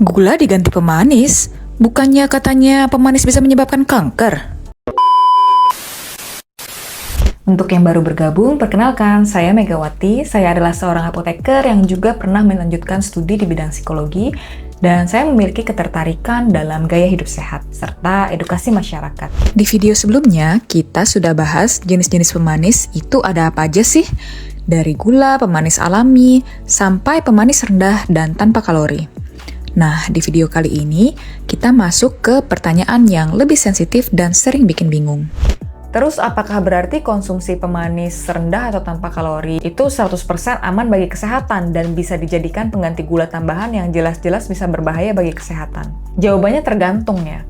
Gula diganti pemanis? Bukannya katanya pemanis bisa menyebabkan kanker? Untuk yang baru bergabung, perkenalkan, saya Megawati. Saya adalah seorang apoteker yang juga pernah melanjutkan studi di bidang psikologi, dan saya memiliki ketertarikan dalam gaya hidup sehat, serta edukasi masyarakat. Di video sebelumnya, kita sudah bahas jenis-jenis pemanis itu ada apa aja sih? Dari gula, pemanis alami, sampai pemanis rendah dan tanpa kalori. Nah, di video kali ini, kita masuk ke pertanyaan yang lebih sensitif dan sering bikin bingung. Terus, apakah berarti konsumsi pemanis rendah atau tanpa kalori itu 100% aman bagi kesehatan dan bisa dijadikan pengganti gula tambahan yang jelas-jelas bisa berbahaya bagi kesehatan? Jawabannya tergantung ya.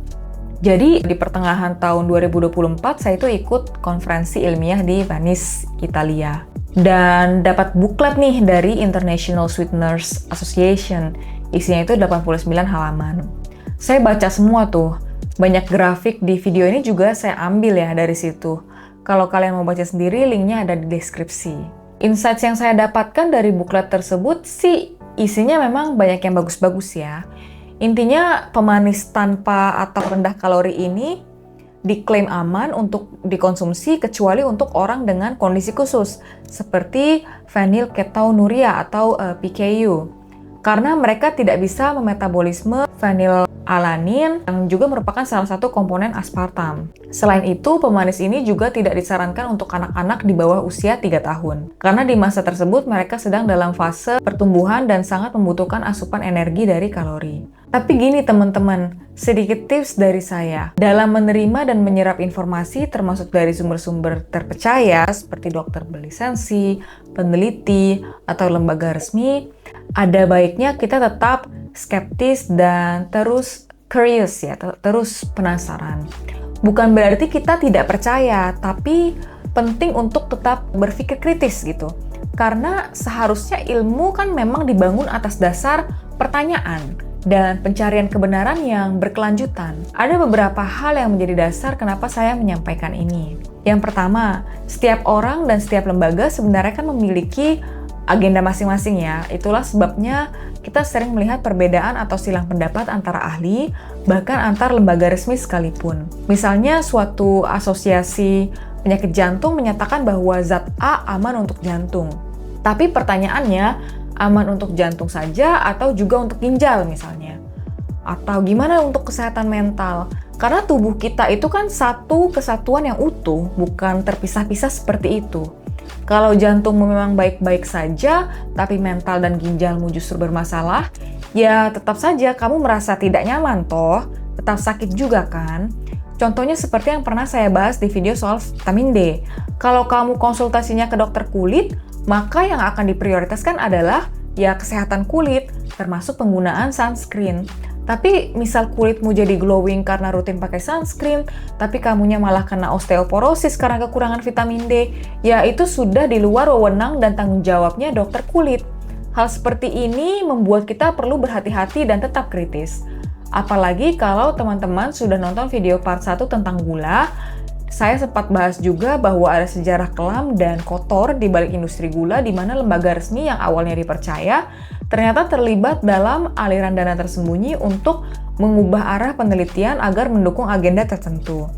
Jadi, di pertengahan tahun 2024, saya itu ikut konferensi ilmiah di Venice, Italia. Dan dapat buklet nih dari International Sweeteners Association. Isinya itu 89 halaman. Saya baca semua tuh. Banyak grafik di video ini juga saya ambil ya dari situ. Kalau kalian mau baca sendiri, linknya ada di deskripsi. Insights yang saya dapatkan dari buklet tersebut sih isinya memang banyak yang bagus-bagus ya. Intinya pemanis tanpa atau rendah kalori ini diklaim aman untuk dikonsumsi kecuali untuk orang dengan kondisi khusus seperti phenylketonuria atau PKU. Karena mereka tidak bisa memetabolisme fenilalanin yang juga merupakan salah satu komponen aspartam. Selain itu, pemanis ini juga tidak disarankan untuk anak-anak di bawah usia 3 tahun. Karena di masa tersebut mereka sedang dalam fase pertumbuhan dan sangat membutuhkan asupan energi dari kalori. Tapi gini teman-teman, sedikit tips dari saya. Dalam menerima dan menyerap informasi termasuk dari sumber-sumber terpercaya seperti dokter berlisensi, peneliti, atau lembaga resmi, ada baiknya kita tetap skeptis dan terus curious ya, terus penasaran. Bukan berarti kita tidak percaya, tapi penting untuk tetap berpikir kritis gitu. Karena seharusnya ilmu kan memang dibangun atas dasar pertanyaan dan pencarian kebenaran yang berkelanjutan. Ada beberapa hal yang menjadi dasar kenapa saya menyampaikan ini. Yang pertama, setiap orang dan setiap lembaga sebenarnya kan memiliki agenda masing-masing ya. Itulah sebabnya kita sering melihat perbedaan atau silang pendapat antara ahli, bahkan antar lembaga resmi sekalipun. Misalnya suatu asosiasi penyakit jantung menyatakan bahwa zat A aman untuk jantung. Tapi pertanyaannya, aman untuk jantung saja atau juga untuk ginjal misalnya? Atau gimana untuk kesehatan mental? Karena tubuh kita itu kan satu kesatuan yang utuh, bukan terpisah-pisah seperti itu. Kalau jantungmu memang baik-baik saja, tapi mental dan ginjalmu justru bermasalah, ya tetap saja kamu merasa tidak nyaman toh, tetap sakit juga kan? Contohnya seperti yang pernah saya bahas di video soal vitamin D. Kalau kamu konsultasinya ke dokter kulit, maka yang akan diprioritaskan adalah ya kesehatan kulit, termasuk penggunaan sunscreen. Tapi misal kulitmu jadi glowing karena rutin pakai sunscreen, tapi kamunya malah kena osteoporosis karena kekurangan vitamin D, ya itu sudah di luar wewenang dan tanggung jawabnya dokter kulit. Hal seperti ini membuat kita perlu berhati-hati dan tetap kritis. Apalagi kalau teman-teman sudah nonton video part 1 tentang gula, saya sempat bahas juga bahwa ada sejarah kelam dan kotor di balik industri gula di mana lembaga resmi yang awalnya dipercaya ternyata terlibat dalam aliran dana tersembunyi untuk mengubah arah penelitian agar mendukung agenda tertentu.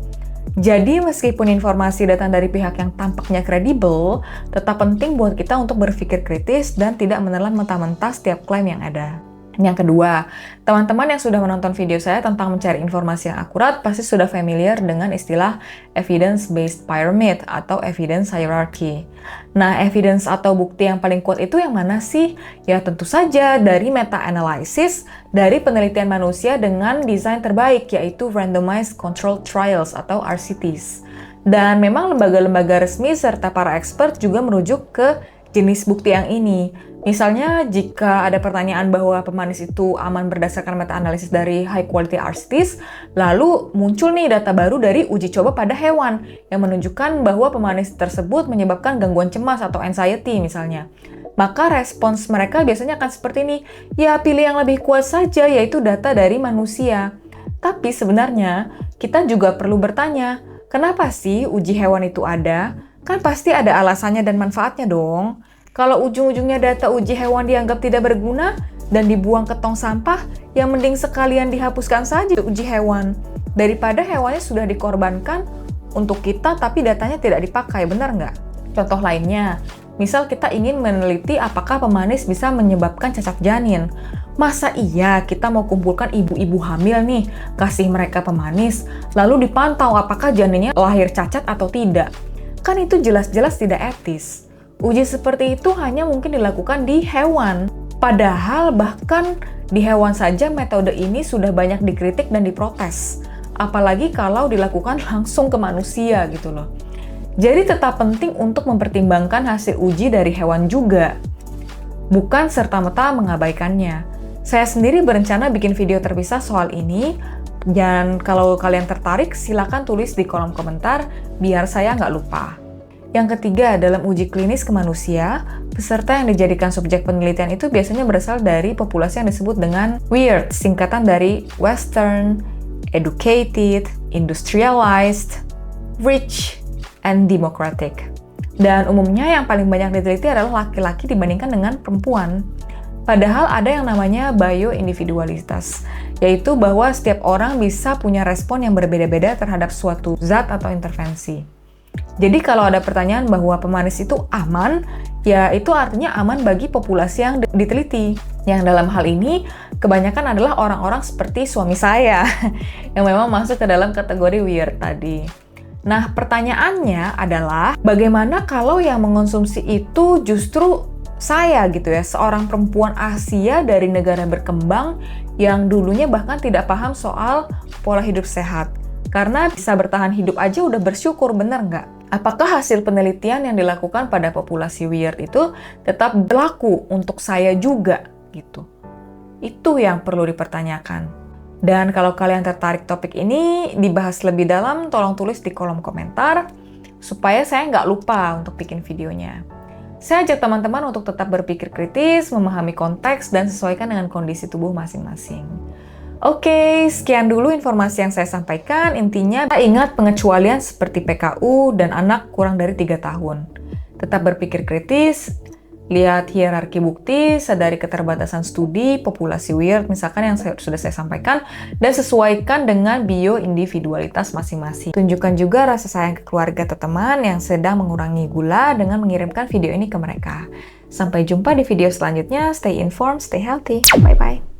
Jadi meskipun informasi datang dari pihak yang tampaknya kredibel, tetap penting buat kita untuk berpikir kritis dan tidak menelan mentah-mentah setiap klaim yang ada. Yang kedua, teman-teman yang sudah menonton video saya tentang mencari informasi yang akurat pasti sudah familiar dengan istilah evidence-based pyramid atau evidence hierarchy. Nah, evidence atau bukti yang paling kuat itu yang mana sih? Ya tentu saja dari meta-analysis dari penelitian manusia dengan desain terbaik yaitu Randomized Controlled Trials atau RCTs. Dan memang lembaga-lembaga resmi serta para expert juga merujuk ke jenis bukti yang ini. Misalnya, jika ada pertanyaan bahwa pemanis itu aman berdasarkan meta-analisis dari high quality RCTs, lalu muncul nih data baru dari uji coba pada hewan yang menunjukkan bahwa pemanis tersebut menyebabkan gangguan cemas atau anxiety misalnya. Maka respons mereka biasanya akan seperti ini, ya pilih yang lebih kuat saja yaitu data dari manusia. Tapi sebenarnya, kita juga perlu bertanya, kenapa sih uji hewan itu ada? Kan pasti ada alasannya dan manfaatnya dong. Kalau ujung-ujungnya data uji hewan dianggap tidak berguna, dan dibuang ke tong sampah, ya mending sekalian dihapuskan saja uji hewan. Daripada hewannya sudah dikorbankan untuk kita tapi datanya tidak dipakai, benar nggak? Contoh lainnya, misal kita ingin meneliti apakah pemanis bisa menyebabkan cacat janin. Masa iya kita mau kumpulkan ibu-ibu hamil nih, kasih mereka pemanis, lalu dipantau apakah janinnya lahir cacat atau tidak? Kan itu jelas-jelas tidak etis. Uji seperti itu hanya mungkin dilakukan di hewan. Padahal bahkan di hewan saja metode ini sudah banyak dikritik dan diprotes. Apalagi kalau dilakukan langsung ke manusia gitu loh. Jadi tetap penting untuk mempertimbangkan hasil uji dari hewan juga. Bukan serta-merta mengabaikannya. Saya sendiri berencana bikin video terpisah soal ini, dan kalau kalian tertarik, silakan tulis di kolom komentar biar saya nggak lupa. Yang ketiga, dalam uji klinis ke manusia, peserta yang dijadikan subjek penelitian itu biasanya berasal dari populasi yang disebut dengan WEIRD, singkatan dari Western, Educated, Industrialized, Rich, and Democratic. Dan umumnya yang paling banyak diteliti adalah laki-laki dibandingkan dengan perempuan. Padahal ada yang namanya bioindividualitas, yaitu bahwa setiap orang bisa punya respon yang berbeda-beda terhadap suatu zat atau intervensi. Jadi kalau ada pertanyaan bahwa pemanis itu aman, ya itu artinya aman bagi populasi yang diteliti. Yang dalam hal ini, kebanyakan adalah orang-orang seperti suami saya, yang memang masuk ke dalam kategori weird tadi. Nah, pertanyaannya adalah, bagaimana kalau yang mengonsumsi itu justru saya gitu ya, seorang perempuan Asia dari negara berkembang yang dulunya bahkan tidak paham soal pola hidup sehat. Karena bisa bertahan hidup aja udah bersyukur, bener nggak? Apakah hasil penelitian yang dilakukan pada populasi weird itu tetap berlaku untuk saya juga gitu? Itu yang perlu dipertanyakan. Dan kalau kalian tertarik topik ini dibahas lebih dalam, tolong tulis di kolom komentar supaya saya nggak lupa untuk bikin videonya. Saya ajak teman-teman untuk tetap berpikir kritis, memahami konteks, dan sesuaikan dengan kondisi tubuh masing-masing. Oke, sekian dulu informasi yang saya sampaikan. Intinya, ingat pengecualian seperti PKU dan anak kurang dari 3 tahun. Tetap berpikir kritis, lihat hierarki bukti, sadari keterbatasan studi, populasi weird, misalkan yang sudah saya sampaikan, dan sesuaikan dengan bioindividualitas masing-masing. Tunjukkan juga rasa sayang ke keluarga atau teman yang sedang mengurangi gula dengan mengirimkan video ini ke mereka. Sampai jumpa di video selanjutnya. Stay informed, stay healthy. Bye-bye.